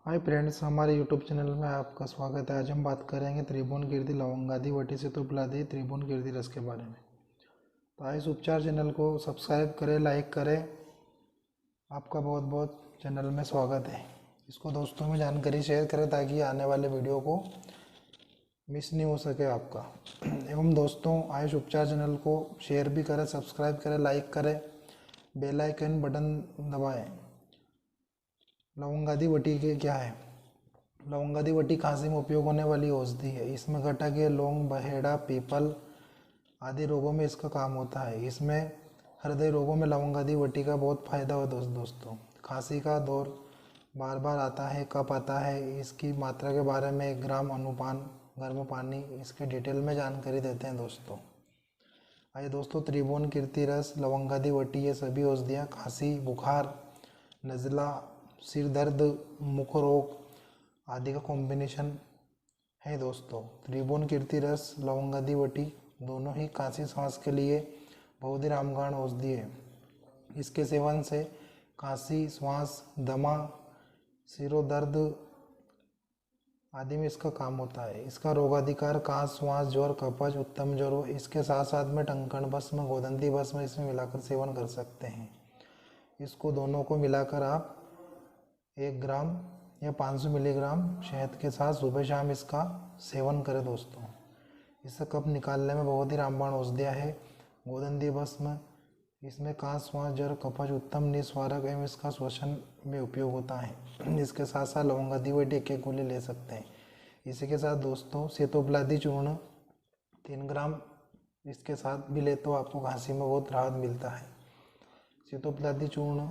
Hi friends, हमारे YouTube channel में आपका स्वागत है। आज हम बात करेंगे त्रिभुवन कीर्ति लवंगादि वटी से तुपलादि त्रिभुवन कीर्ति रस के बारे में। तो आइए इस उपचार चैनल को सब्सक्राइब करें, लाइक करें। आपका बहुत बहुत चैनल में स्वागत है। इसको दोस्तों में जानकारी शेयर करें ताकि आने वाले वीडियो को मिस नहीं हो सके आपका। एवं दोस्तों आइए इस उपचार चैनल को शेयर भी करें, सब्सक्राइब करें, लाइक करें, बेल आइकन बटन दबाएँ। लवंगादि वटी के क्या है? लवंगादि वटी खांसी में उपयोग होने वाली औषधि है। इसमें गटक, लौंग, बहेड़ा, पीपल आदि रोगों में इसका काम होता है। इसमें हृदय रोगों में लवंगादि वटी का बहुत फायदा होता है दोस्तों। खांसी का दौर बार बार आता है, कब आता है, इसकी मात्रा के बारे में 1 ग्राम अनुपान गर्म पानी, इसके डिटेल में जानकारी देते हैं दोस्तों। आइए दोस्तों, त्रिभुवन कीर्ति रस, लवंगादि वटी, ये सभी औषधियाँ खांसी, बुखार, नज़ला, सिर दर्द, मुख रोग आदि का कॉम्बिनेशन है दोस्तों। त्रिभुवन कीर्ति रस, लवंगादि वटी दोनों ही खांसी सांस के लिए बहुत ही रामबाण औषधि है। इसके सेवन से खांसी, श्वास, दमा, सिरों दर्द आदि में इसका काम होता है। इसका रोगाधिकार काश, श्वास, ज्वर, कफज, उत्तम ज्वर हो। इसके साथ साथ में टंकण भस्म, गोदंती भस्म इसमें मिलाकर सेवन कर सकते हैं। इसको दोनों को मिलाकर आप 1 ग्राम या 500 मिलीग्राम शहद के साथ सुबह शाम इसका सेवन करें दोस्तों। इससे कफ निकालने में बहुत ही रामबाण औषधियाँ है। गोदंती भस्म, इसमें काश, श्वास, ज्वर, कफज, उत्तम निस्वारक एवं इसका श्वसन में उपयोग होता है। इसके साथ साथ लवंगादि वटी 1 गोली ले सकते हैं। इसी के साथ दोस्तों सेतोपलादि चूर्ण 3 ग्राम इसके साथ भी ले तो आपको खांसी में बहुत राहत मिलता है। सेतोपलादि चूर्ण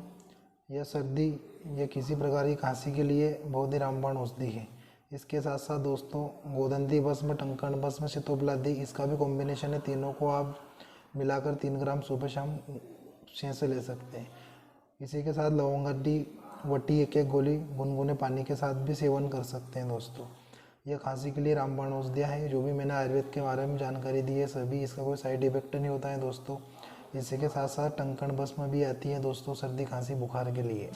या सर्दी या किसी प्रकार की खांसी के लिए बहुत ही रामबाण औषधि है। इसके साथ साथ दोस्तों गोदंती भस्म, टंकण भस्म, सेतोपलादि इसका भी कॉम्बिनेशन है। तीनों को आप मिलाकर 3 ग्राम सुबह शाम से ले सकते हैं। इसी के साथ लवंगादि वटी 1 गोली गुनगुने पानी के साथ भी सेवन कर सकते हैं दोस्तों। यह खांसी के लिए रामबाण औषधियाँ हैं। जो भी मैंने आयुर्वेद के बारे में जानकारी दी है सभी, इसका कोई साइड इफेक्ट नहीं होता है दोस्तों। इसी के साथ साथ टंकण भस्म भी आती है दोस्तों सर्दी, खांसी, बुखार के लिए।